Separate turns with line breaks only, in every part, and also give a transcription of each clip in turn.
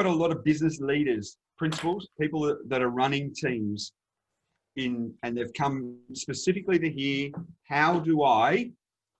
got a lot of business leaders, principals, people that are running teams and they've come specifically to hear, how do I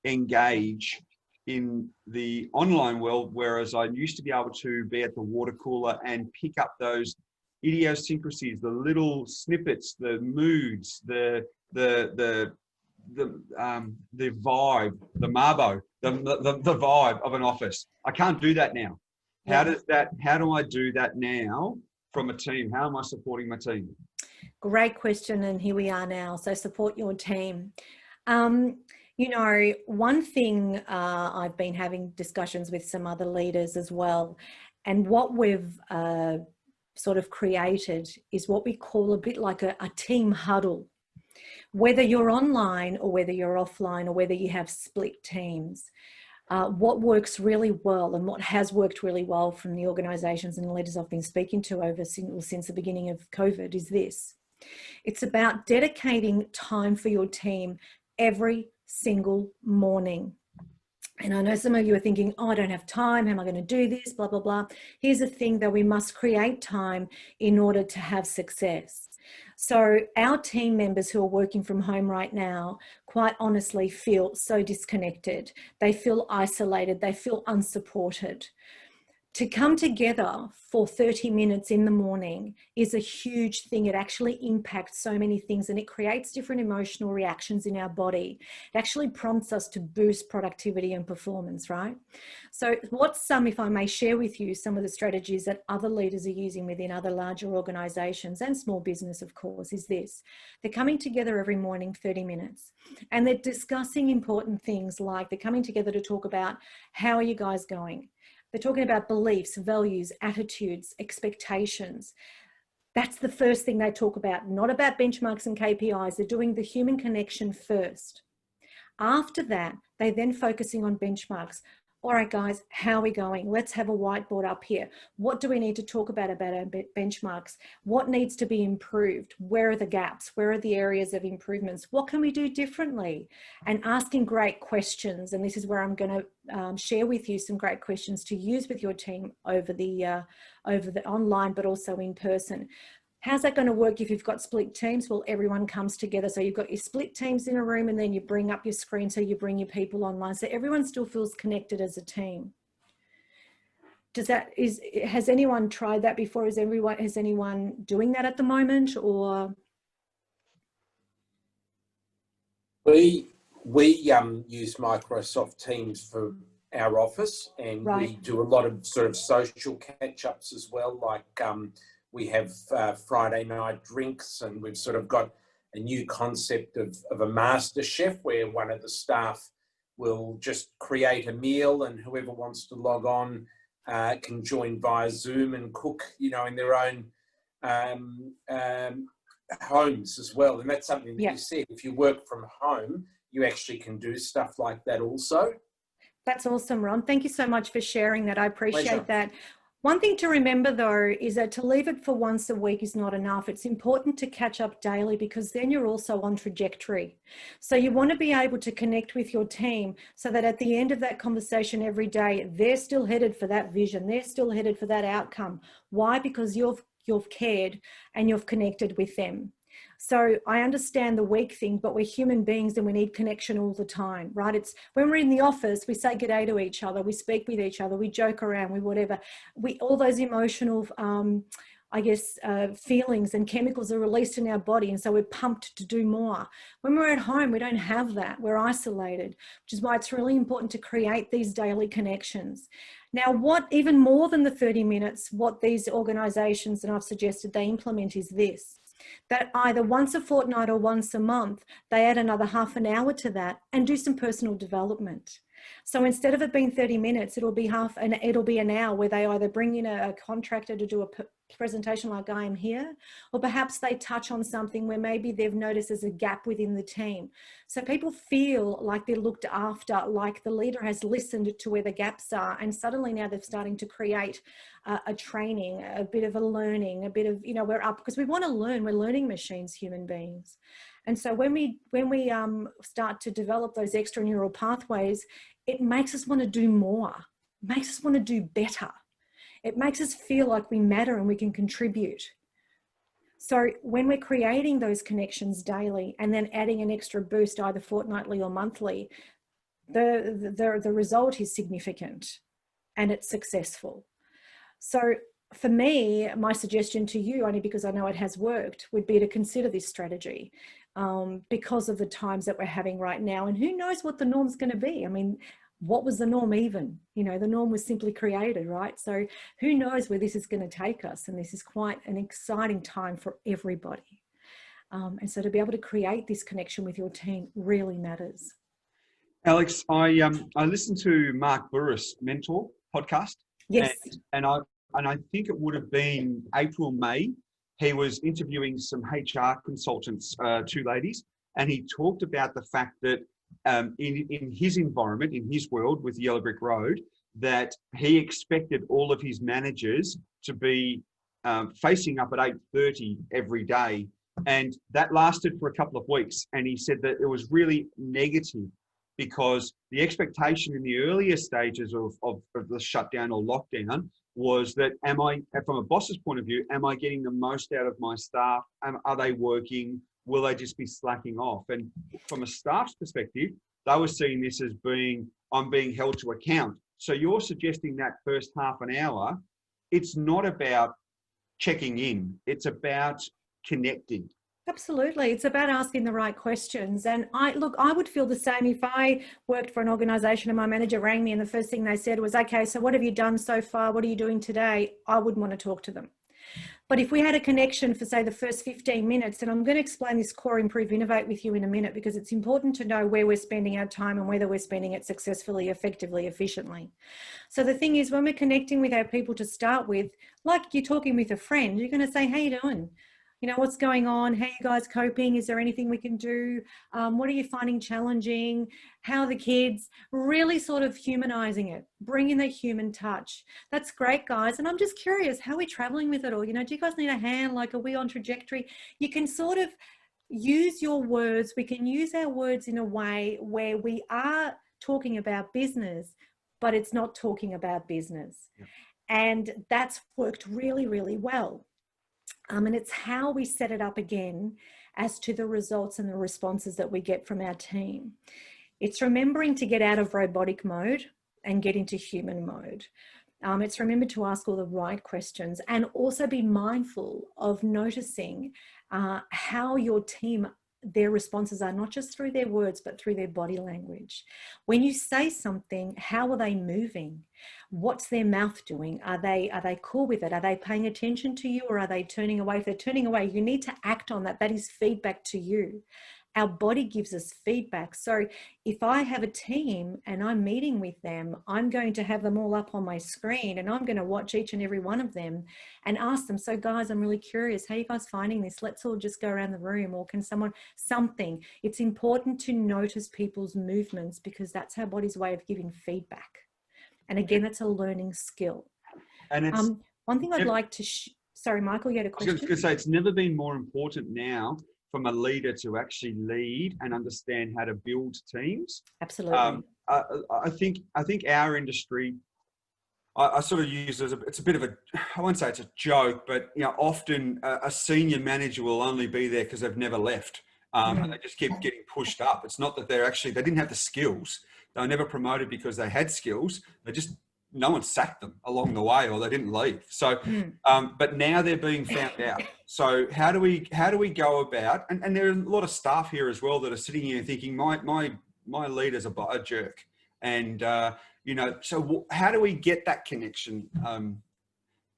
engage in the online world, whereas I used to be able to be at the water cooler and pick up those idiosyncrasies, the little snippets, the moods, the vibe, the marbo, the vibe of an office. I can't do that now. How do I do that now from a team? How am I supporting my team?
Great question. And here we are now. So support your team. You know, one thing, I've been having discussions with some other leaders as well. And what we've sort of created is what we call a bit like a team huddle. Whether you're online or whether you're offline or whether you have split teams, what works really well and what has worked really well from the organisations and the leaders I've been speaking to since the beginning of COVID is this. It's about dedicating time for your team every single morning. And I know some of you are thinking, oh, I don't have time. How am I going to do this? Blah, blah, blah. Here's the thing, that we must create time in order to have success. So our team members who are working from home right now, quite honestly, feel so disconnected. They feel isolated. They feel unsupported. To come together for 30 minutes in the morning is a huge thing. It actually impacts so many things and it creates different emotional reactions in our body. It actually prompts us to boost productivity and performance, right? So if I may share with you some of the strategies that other leaders are using within other larger organizations and small business, of course, is this. They're coming together every morning, 30 minutes, and they're discussing important things like they're coming together to talk about, how are you guys going? They're talking about beliefs, values, attitudes, expectations. That's the first thing they talk about, not about benchmarks and KPIs. They're doing the human connection first. After that, they're then focusing on benchmarks. All right, guys, how are we going? Let's have a whiteboard up here. What do we need to talk about our benchmarks? What needs to be improved? Where are the gaps? Where are the areas of improvements? What can we do differently? And asking great questions. And this is where I'm going to share with you some great questions to use with your team over the online, but also in person. How's that going to work if you've got split teams? Well, everyone comes together. So you've got your split teams in a room and then you bring up your screen. So you bring your people online. So everyone still feels connected as a team. Has anyone tried that before? Is anyone doing that at the moment, or?
We use Microsoft Teams for our office, and we do a lot of sort of social catch-ups as well, like we have Friday night drinks, and we've sort of got a new concept of a master chef where one of the staff will just create a meal and whoever wants to log on can join via Zoom and cook, you know, in their own homes as well. And that's something that you said, if you work from home, you actually can do stuff like that also.
That's awesome, Ron. Thank you so much for sharing that. I appreciate that. One thing to remember, though, is that to leave it for once a week is not enough. It's important to catch up daily, because then you're also on trajectory. So you want to be able to connect with your team so that at the end of that conversation every day, they're still headed for that vision. They're still headed for that outcome. Why? Because you've cared and you've connected with them. So I understand the week thing, but we're human beings and we need connection all the time, right? It's when we're in the office, we say good day to each other, we speak with each other, we joke around, we whatever. All those emotional, feelings and chemicals are released in our body. And so we're pumped to do more. When we're at home, we don't have that. We're isolated, which is why it's really important to create these daily connections. Now, what even more than the 30 minutes, what these organizations, and I've suggested they implement, is this. That either once a fortnight or once a month, they add another half an hour to that and do some personal development. So instead of it being 30 minutes, it'll be an hour where they either bring in a contractor to do a presentation like I am here, or perhaps they touch on something where maybe they've noticed there's a gap within the team. So people feel like they're looked after, like the leader has listened to where the gaps are, and suddenly now they're starting to create a training, a bit of a learning, a bit of, you know, we're up because we want to learn. We're learning machines, human beings. And so when we start to develop those extra neural pathways, it makes us want to do more, makes us want to do better. It makes us feel like we matter and we can contribute. So when we're creating those connections daily and then adding an extra boost either fortnightly or monthly, the result is significant and it's successful. So for me, my suggestion to you, only because I know it has worked, would be to consider this strategy because of the times that we're having right now. And who knows what the norm's going to be? I mean, what was the norm even? You know, the norm was simply created, right? So who knows where this is going to take us? And this is quite an exciting time for everybody. And so to be able to create this connection with your team really matters.
Alex, I listened to Mark Burris' Mentor podcast.
Yes.
And I think it would have been April, May. He was interviewing some HR consultants, two ladies, and he talked about the fact that in his environment, in his world with Yellow Brick Road, that he expected all of his managers to be facing up at 8:30 every day. And that lasted for a couple of weeks. And he said that it was really negative because the expectation in the earlier stages of the shutdown or lockdown was that, from a boss's point of view, am I getting the most out of my staff? Are they working? Will they just be slacking off? And from a staff's perspective, they were seeing this as I'm being held to account. So you're suggesting that first half an hour, it's not about checking in, it's about connecting.
Absolutely. It's about asking the right questions. And I would feel the same if I worked for an organization and my manager rang me and the first thing they said was, okay, so what have you done so far? What are you doing today? I wouldn't want to talk to them. But if we had a connection for, say, the first 15 minutes, and I'm going to explain this Core Improve Innovate with you in a minute, because it's important to know where we're spending our time and whether we're spending it successfully, effectively, efficiently. So the thing is, when we're connecting with our people to start with, like you're talking with a friend, you're going to say, how you doing? You know, what's going on? How are you guys coping? Is there anything we can do? What are you finding challenging? How are the kids? Really sort of humanizing it, bringing the human touch. That's great, guys. And I'm just curious, how are we traveling with it all? You know, do you guys need a hand? Like, are we on trajectory? You can sort of use your words. We can use our words in a way where we are talking about business, but it's not talking about business. Yeah. And that's worked really, really well. And it's how we set it up again as to the results and the responses that we get from our team. It's remembering to get out of robotic mode and get into human mode. It's remember to ask all the right questions and also be mindful of noticing how your team, their responses are, not just through their words, but through their body language. When you say something, how are they moving? What's their mouth doing? Are they cool with it? Are they paying attention to you, or are they turning away? If they're turning away, you need to act on that. That is feedback to you. Our body gives us feedback. So if I have a team and I'm meeting with them, I'm going to have them all up on my screen and I'm going to watch each and every one of them and ask them, so guys, I'm really curious, how are you guys finding this? Let's all just go around the room, or can someone, something. It's important to notice people's movements because that's our body's way of giving feedback. And again, it's a learning skill.
And it's
one thing I'd like to, sorry, Michael, you had a question?
I was going to say, it's never been more important now from a leader to actually lead and understand how to build teams.
Absolutely.
I think our industry, I sort of use it as it's a bit of a, I won't say it's a joke, but you know, often a senior manager will only be there because they've never left. And they just keep getting pushed up. It's not that they didn't have the skills. They were never promoted because they had skills. No one sacked them along the way, or they didn't leave. So, but now they're being found out. So how do we go about, and there are a lot of staff here as well that are sitting here thinking, my leader's a jerk. And, you know, so how do we get that connection?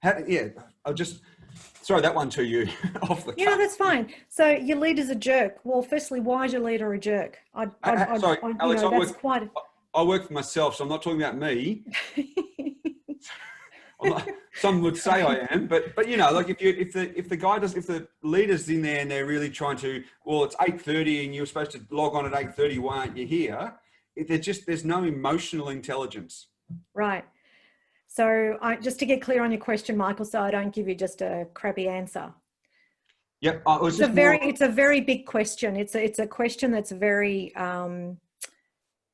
I'll just throw that one to you off the cuff.
Yeah, that's fine. So your leader's a jerk. Well, firstly, why is your leader a jerk?
Sorry, Alex,
I
work for myself, so I'm not talking about me. Some would say I am, but you know, like if the leader's in there and they're really trying to, well, it's 8:30 and you're supposed to log on at 8:30, why aren't you here? There's no emotional intelligence.
Right. So just to get clear on your question, Michael, so I don't give you just a crappy answer.
Yep.
It's a very big question. It's a question that's very,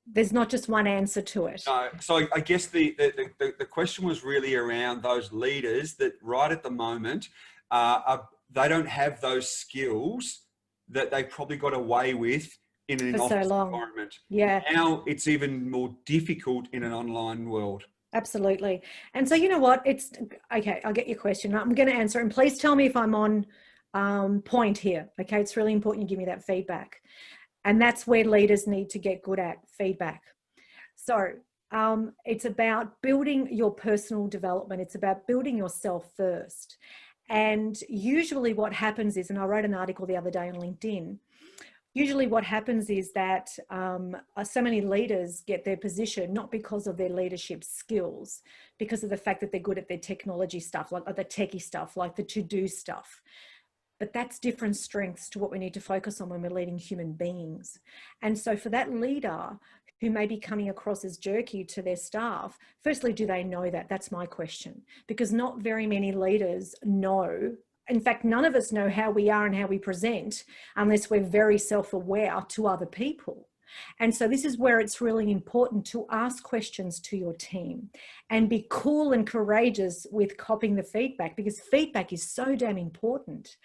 There's not just one answer to it.
No, so I guess the question was really around those leaders that right at the moment, they don't have those skills that they probably got away with in an
For so
office
long.
environment.
Yeah.
Now it's even more difficult in an online world.
Absolutely. And so, you know what, it's okay. I'll get your question. I'm going to answer, and please tell me if I'm on point here. Okay. It's really important you give me that feedback. And that's where leaders need to get good at feedback. So it's about building your personal development. It's about building yourself first. And usually what happens is, and I wrote an article the other day on LinkedIn, usually what happens is that so many leaders get their position not because of their leadership skills, because of the fact that they're good at their technology stuff, like the techie stuff, like the to-do stuff. But that's different strengths to what we need to focus on when we're leading human beings. And so for that leader who may be coming across as jerky to their staff, firstly, do they know that? That's my question. Because not very many leaders know. In fact, none of us know how we are and how we present unless we're very self-aware to other people. And so this is where it's really important to ask questions to your team and be cool and courageous with copying the feedback, because feedback is so damn important.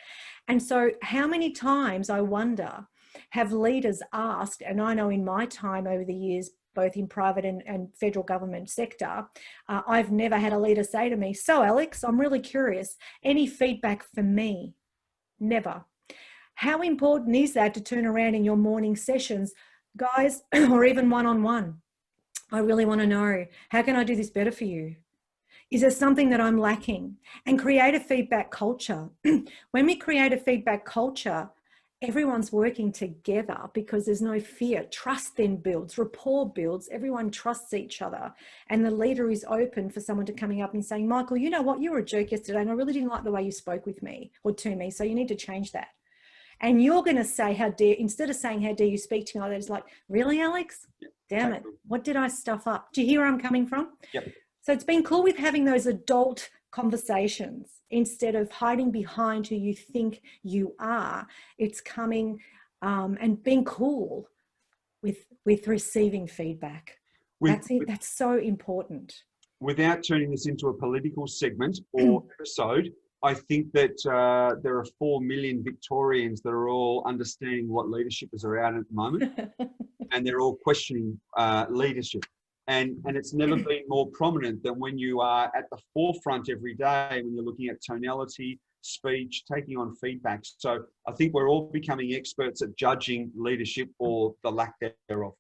And so how many times, I wonder, have leaders asked, and I know in my time over the years, both in private and federal government sector, I've never had a leader say to me, "So Alex, I'm really curious, any feedback for me?" Never. How important is that to turn around in your morning sessions, guys, or even one-on-one? I really want to know, how can I do this better for you? Is there something that I'm lacking? And create a feedback culture. When we create a feedback culture, everyone's working together because there's no fear. Trust then builds, rapport builds, everyone trusts each other. And the leader is open for someone to coming up and saying, "Michael, you know what? You were a jerk yesterday and I really didn't like the way you spoke with me or to me. So you need to change that." And you're going to say, "How dare," instead of saying, "How dare you speak to me like that," it's like, "Really, Alex? Damn it. What did I stuff up?" Do you hear where I'm coming from?
Yep.
So it's been cool with having those adult conversations instead of hiding behind who you think you are. It's coming and being cool with receiving feedback. That's so important.
Without turning this into a political segment or episode, I think that there are 4 million Victorians that are all understanding what leadership is around at the moment, and they're all questioning leadership. And it's never been more prominent than when you are at the forefront every day, when you're looking at tonality, speech, taking on feedback. So I think we're all becoming experts at judging leadership or the lack thereof.